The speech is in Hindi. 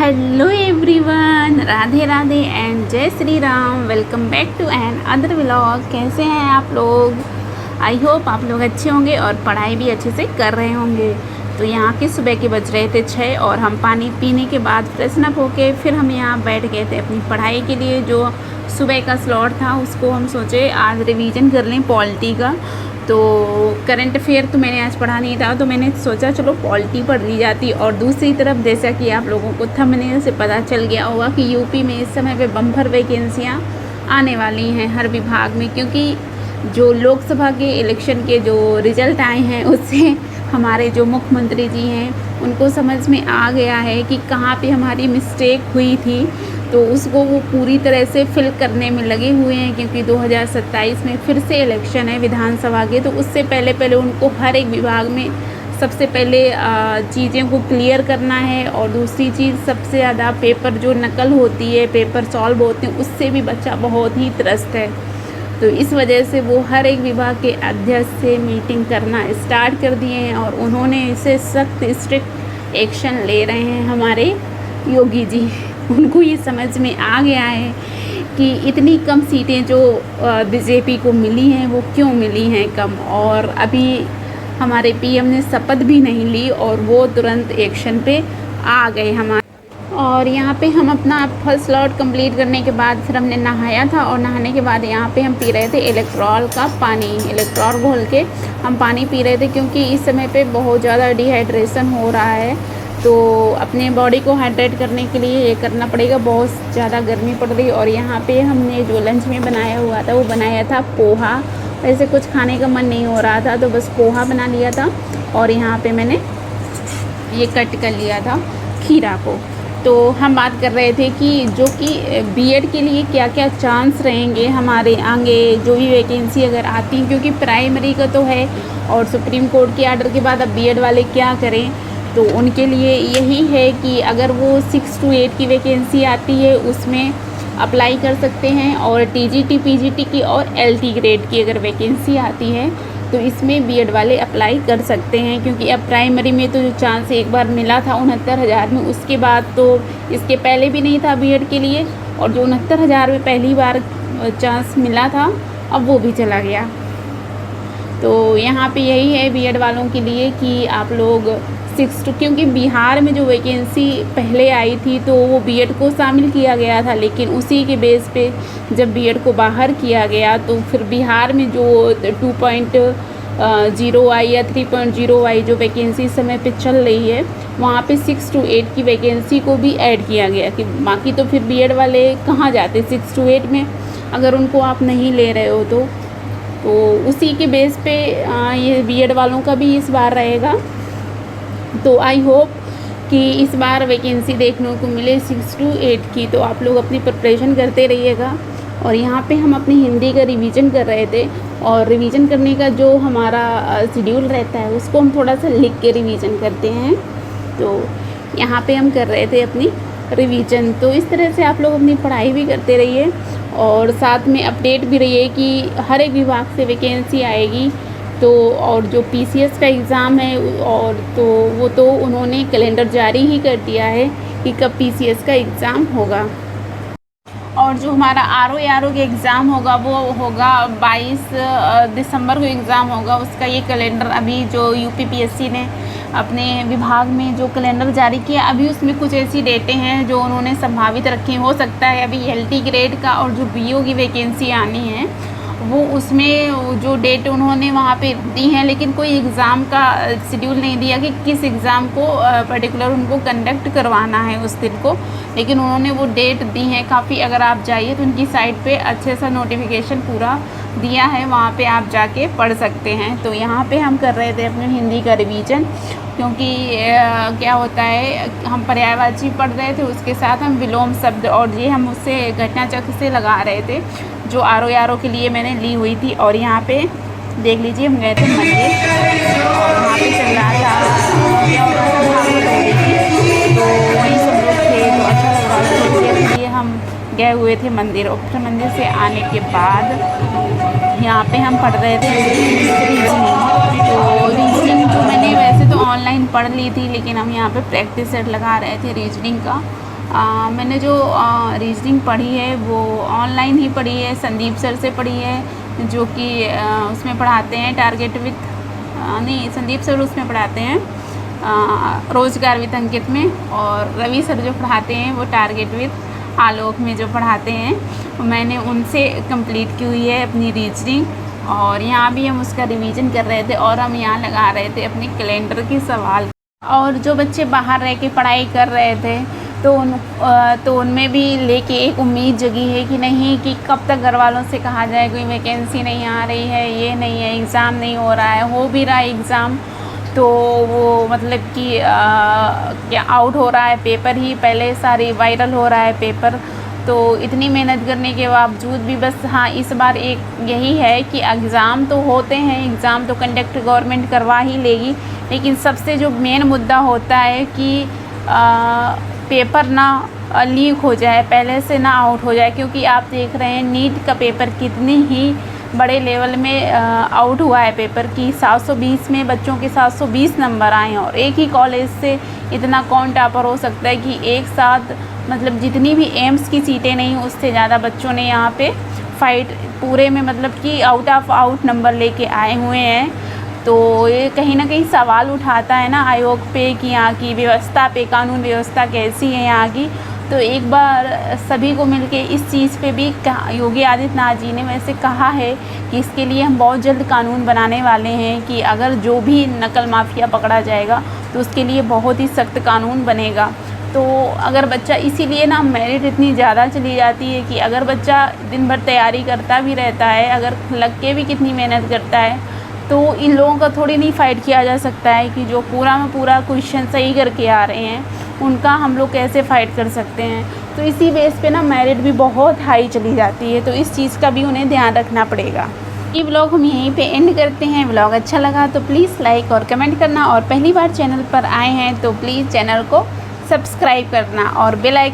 Hello everyone, Radhe Radhe and जय Shri Ram. Welcome back to another vlog. कैसे हैं आप लोग? आई होप आप लोग अच्छे होंगे और पढ़ाई भी अच्छे से कर रहे होंगे। तो यहाँ के सुबह के बज रहे थे 6 और हम पानी पीने के बाद फ्रेशन अप होके फिर हम यहाँ बैठ गए थे अपनी पढ़ाई के लिए। जो सुबह का स्लॉट था उसको हम सोचे आज रिवीजन कर लें पॉलिटी का। तो करंट अफेयर तो मैंने आज पढ़ा नहीं था, तो मैंने सोचा चलो पॉलिटी पढ़ ली जाती। और दूसरी तरफ जैसा कि आप लोगों को थंबनेल से पता चल गया होगा कि यूपी में इस समय पे बम्पर वैकेंसियाँ आने वाली हैं हर विभाग में, क्योंकि जो लोकसभा के इलेक्शन के जो रिज़ल्ट आए हैं उससे हमारे जो मुख्यमंत्री जी हैं उनको समझ में आ गया है कि कहाँ पे हमारी मिस्टेक हुई थी। तो उसको वो पूरी तरह से फिल करने में लगे हुए हैं, क्योंकि 2027 में फिर से इलेक्शन है विधानसभा के। तो उससे पहले उनको हर एक विभाग में सबसे पहले चीज़ें को क्लियर करना है। और दूसरी चीज़ सबसे ज़्यादा पेपर जो नकल होती है, पेपर सॉल्व होते हैं, उससे भी बच्चा बहुत ही त्रस्त है। तो इस वजह से वो हर एक विभाग के अध्यक्ष से मीटिंग करना स्टार्ट कर दिए हैं और उन्होंने इसे सख्त स्ट्रिक्ट एक्शन ले रहे हैं हमारे योगी जी। उनको ये समझ में आ गया है कि इतनी कम सीटें जो बीजेपी को मिली हैं वो क्यों मिली हैं कम। और अभी हमारे पीएम ने शपथ भी नहीं ली और वो तुरंत एक्शन पे आ गए हमारे। और यहाँ पे हम अपना फर्स्ट स्लॉट कंप्लीट करने के बाद फिर हमने नहाया था और नहाने के बाद यहाँ पे हम पी रहे थे इलेक्ट्रॉल का पानी। इलेक्ट्रॉल घोल के हम पानी पी रहे थे, क्योंकि इस समय पे बहुत ज़्यादा डिहाइड्रेशन हो रहा है। तो अपने बॉडी को हाइड्रेट करने के लिए ये करना पड़ेगा, बहुत ज़्यादा गर्मी पड़ रही। और यहाँ पे हमने जो लंच में बनाया हुआ था वो बनाया था पोहा। वैसे कुछ खाने का मन नहीं हो रहा था तो बस पोहा बना लिया था। और यहाँ पे मैंने ये कट कर लिया था खीरा को। तो हम बात कर रहे थे कि जो कि बीएड के लिए क्या क्या चांस रहेंगे हमारे आगे, जो भी वैकेंसी अगर आती है, क्योंकि प्राइमरी का तो है और सुप्रीम कोर्ट के आर्डर के बाद अब बीएड वाले क्या करें। तो उनके लिए यही है कि अगर वो 6 to 8 की वैकेंसी आती है उसमें अप्लाई कर सकते हैं। और टीजीटी पीजीटी की और एलटी ग्रेड की अगर वैकेंसी आती है तो इसमें बीएड वाले अप्लाई कर सकते हैं। क्योंकि अब प्राइमरी में तो जो चांस एक बार मिला था 69,000 में, उसके बाद तो इसके पहले भी नहीं था बीएड के लिए। और जो 69,000 में पहली बार चांस मिला था अब वो भी चला गया। तो यहाँ पे यही है बीएड वालों के लिए कि आप लोग 6 to, क्योंकि बिहार में जो वैकेंसी पहले आई थी तो वो बीएड को शामिल किया गया था, लेकिन उसी के बेस पे जब बीएड को बाहर किया गया तो फिर बिहार में जो 2.0 आई या 3.0 आई जो वैकेंसी समय पे चल रही है, वहाँ पे 6 to 8 की वैकेंसी को भी ऐड किया गया। कि बाकी तो फिर बीएड वाले कहाँ जाते 6 to 8 में, अगर उनको आप नहीं ले रहे हो तो उसी के बेस पे ये बीएड वालों का भी इस बार रहेगा। तो आई होप कि इस बार वैकेंसी देखने को मिले 6 to 8 की। तो आप लोग अपनी प्रिपरेशन करते रहिएगा। और यहाँ पे हम अपनी हिंदी का रिवीजन कर रहे थे, और रिवीजन करने का जो हमारा शेड्यूल रहता है उसको हम थोड़ा सा लिख के रिवीजन करते हैं। तो यहाँ पे हम कर रहे थे अपनी रिवीजन। तो इस तरह से आप लोग अपनी पढ़ाई भी करते रहिए और साथ में अपडेट भी रहिए कि हर एक विभाग से वैकेंसी आएगी। तो और जो पीसीएस का एग्ज़ाम है और तो वो तो उन्होंने कैलेंडर जारी ही कर दिया है कि कब पीसीएस का एग्ज़ाम होगा। और जो हमारा आरओ के एग्ज़ाम होगा वो होगा 22 दिसंबर को एग्ज़ाम होगा। उसका ये कैलेंडर अभी जो यूपीपीएससी ने अपने विभाग में जो कैलेंडर जारी किया, अभी उसमें कुछ ऐसी डेटें हैं जो उन्होंने संभावित रखी। हो सकता है अभी एलटी ग्रेड का और जो बीओ की वैकेंसी आनी है वो उसमें जो डेट उन्होंने वहाँ पे दी है, लेकिन कोई एग्ज़ाम का शेड्यूल नहीं दिया कि किस एग्ज़ाम को पर्टिकुलर उनको कंडक्ट करवाना है उस दिन को। लेकिन उन्होंने वो डेट दी है काफ़ी। अगर आप जाइए तो उनकी साइट पे अच्छे सा नोटिफिकेशन पूरा दिया है, वहाँ पे आप जाके पढ़ सकते हैं। तो यहाँ पे हम कर रहे थे अपने हिंदी का रिवीजन, क्योंकि क्या होता है हम पर्यायवाची पढ़ रहे थे, उसके साथ हम विलोम शब्द और ये हम उससे घटना चक्र से लगा रहे थे जो आरओ के लिए मैंने ली हुई थी। और यहाँ पे देख लीजिए हम गए थे मंदिर और वहाँ पे चल रहा था क्या हो रहा था, भागवत हो रही थी। तो वहीं सब लोग थे तो अच्छा लग रहा था, तो इसलिए हम गए हुए थे मंदिर। और फिर मंदिर से आने के बाद यहाँ पे हम पढ़ रहे थे रीजनिंग। तो रीजनिंग तो मैंने वैसे तो ऑनलाइन पढ़ ली थी, लेकिन हम यहाँ पे प्रैक्टिस सेट लगा रहे थे रीजनिंग का। मैंने जो रीजनिंग पढ़ी है वो ऑनलाइन ही पढ़ी है, संदीप सर से पढ़ी है, जो कि उसमें पढ़ाते हैं टारगेट विथ नहीं, संदीप सर उसमें पढ़ाते हैं रोजगार विथ अंकित में, और रवि सर जो पढ़ाते हैं वो टारगेट विथ आलोक में जो पढ़ाते हैं। मैंने उनसे कंप्लीट की हुई है अपनी रीजनिंग, और यहाँ भी हम उसका रिवीजन कर रहे थे और हम यहाँ लगा रहे थे अपने कैलेंडर के सवाल। और जो बच्चे बाहर रह के पढ़ाई कर रहे थे तो उनमें भी लेके एक उम्मीद जगी है कि नहीं, कि कब तक घर वालों से कहा जाए कोई वैकेंसी नहीं आ रही है, ये नहीं है, एग्ज़ाम नहीं हो रहा है, हो भी रहा है एग्ज़ाम तो वो मतलब कि क्या आउट हो रहा है पेपर ही, पहले सारी वायरल हो रहा है पेपर। तो इतनी मेहनत करने के बावजूद भी बस हाँ, इस बार एक यही है कि एग्ज़ाम तो होते हैं, एग्ज़ाम तो कंडक्ट गवर्नमेंट करवा ही लेगी, लेकिन सबसे जो मेन मुद्दा होता है कि पेपर ना लीक हो जाए, पहले से ना आउट हो जाए। क्योंकि आप देख रहे हैं नीट का पेपर कितनी ही बड़े लेवल में आउट हुआ है पेपर की, 720 में बच्चों के 720 नंबर आए हैं, और एक ही कॉलेज से इतना कौन टॉपर हो सकता है कि एक साथ मतलब जितनी भी एम्स की सीटें नहीं, उससे ज़्यादा बच्चों ने यहाँ पे फाइट पूरे में मतलब कि आउट ऑफ आउट नंबर लेके आए हुए हैं। तो ये कहीं ना कहीं सवाल उठाता है ना आयोग पे कि यहाँ की व्यवस्था पे, कानून व्यवस्था कैसी है यहाँ की। तो एक बार सभी को मिलके इस चीज़ पे भी योगी आदित्यनाथ जी ने वैसे कहा है कि इसके लिए हम बहुत जल्द कानून बनाने वाले हैं, कि अगर जो भी नकल माफिया पकड़ा जाएगा तो उसके लिए बहुत ही सख्त कानून बनेगा। तो अगर बच्चा, इसीलिए ना मेरिट इतनी ज़्यादा चली जाती है कि अगर बच्चा दिन भर तैयारी करता भी रहता है, अगर लग के भी कितनी मेहनत करता है, तो इन लोगों का थोड़ी नहीं फ़ाइट किया जा सकता है कि जो पूरा में पूरा क्वेश्चन सही करके आ रहे हैं, उनका हम लोग कैसे फ़ाइट कर सकते हैं। तो इसी बेस पे ना मेरिट भी बहुत हाई चली जाती है, तो इस चीज़ का भी उन्हें ध्यान रखना पड़ेगा। ये व्लॉग हम यहीं पे एंड करते हैं। व्लॉग अच्छा लगा तो प्लीज़ लाइक और कमेंट करना, और पहली बार चैनल पर आए हैं तो प्लीज़ चैनल को सब्सक्राइब करना और बेल आइकन